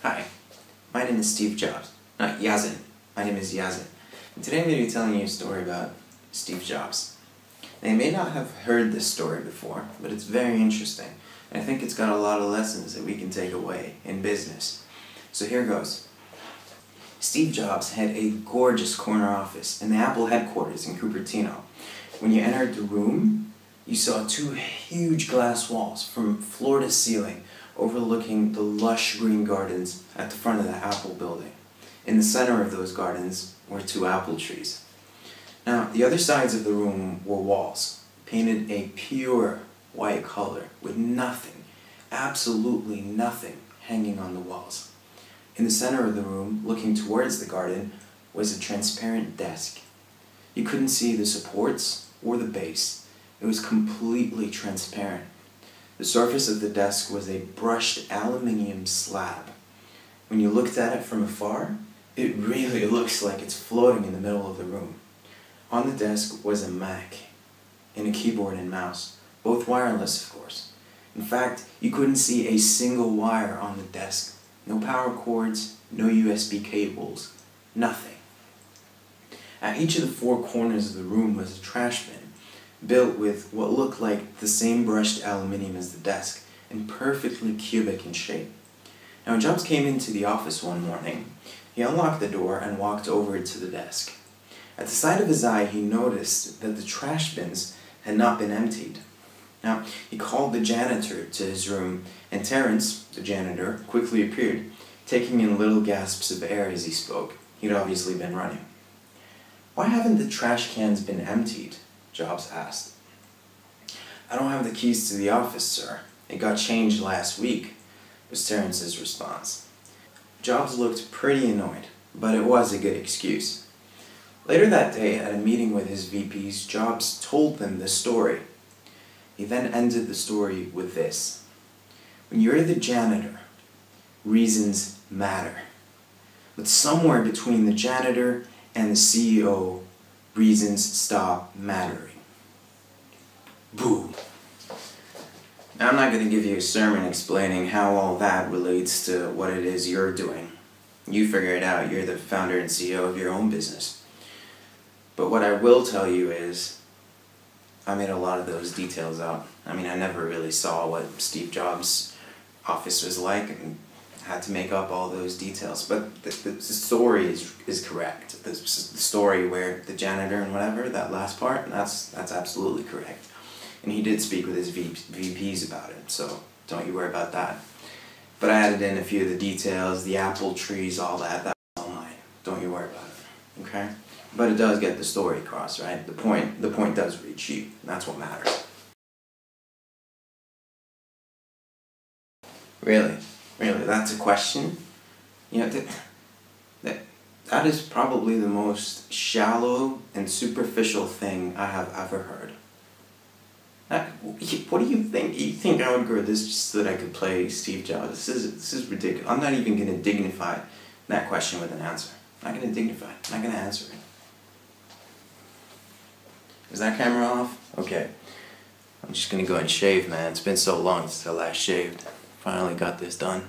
Hi, my name is Steve Jobs. Not Yazin. My name is Yazin. And today I'm going to be telling you a story about Steve Jobs. Now, you may not have heard this story before, but it's very interesting. And I think it's got a lot of lessons that we can take away in business. So here goes. Steve Jobs had a gorgeous corner office in the Apple headquarters in Cupertino. When you entered the room, you saw two huge glass walls from floor to ceiling, overlooking the lush green gardens at the front of the Apple building. In the center of those gardens were two apple trees. Now, the other sides of the room were walls, painted a pure white color, with nothing, absolutely nothing, hanging on the walls. In the center of the room, looking towards the garden, was a transparent desk. You couldn't see the supports or the base. It was completely transparent. The surface of the desk was a brushed aluminium slab. When you looked at it from afar, it really looks like it's floating in the middle of the room. On the desk was a Mac and a keyboard and mouse, both wireless, of course. In fact, you couldn't see a single wire on the desk. No power cords, no USB cables, nothing. At each of the four corners of the room was a trash bin, built with what looked like the same brushed aluminium as the desk, and perfectly cubic in shape. Now, when Jobs came into the office one morning, he unlocked the door and walked over to the desk. At the side of his eye, he noticed that the trash bins had not been emptied. Now, he called the janitor to his room, and Terrence, the janitor, quickly appeared, taking in little gasps of air as he spoke. He'd obviously been running. "Why haven't the trash cans been emptied?" Jobs asked. "I don't have the keys to the office, sir. It got changed last week," was Terrence's response. Jobs looked pretty annoyed, but it was a good excuse. Later that day, at a meeting with his VPs, Jobs told them the story. He then ended the story with this: "When you're the janitor, reasons matter. But somewhere between the janitor and the CEO, reasons stop mattering." Boo! Now, I'm not going to give you a sermon explaining how all that relates to what it is you're doing. You figure it out. You're the founder and CEO of your own business. But what I will tell you is, I made a lot of those details up. I mean, I never really saw what Steve Jobs' office was like and had to make up all those details. But the story is correct. The story where the janitor and whatever, that last part, that's absolutely correct. And he did speak with his VPs about it, so don't you worry about that. But I added in a few of the details, the apple trees, all that. That's all mine. Don't you worry about it, okay? But it does get the story across, right? The point does reach you. And that's what matters. Really, that's a question? You know, that is probably the most shallow and superficial thing I have ever heard. What do you think? You think I would grow this just so that I could play Steve Jobs? This is ridiculous. I'm not even going to dignify that question with an answer. I'm not going to dignify it. I'm not going to answer it. Is that camera off? Okay. I'm just going to go and shave, man. It's been so long since I last shaved. Finally got this done.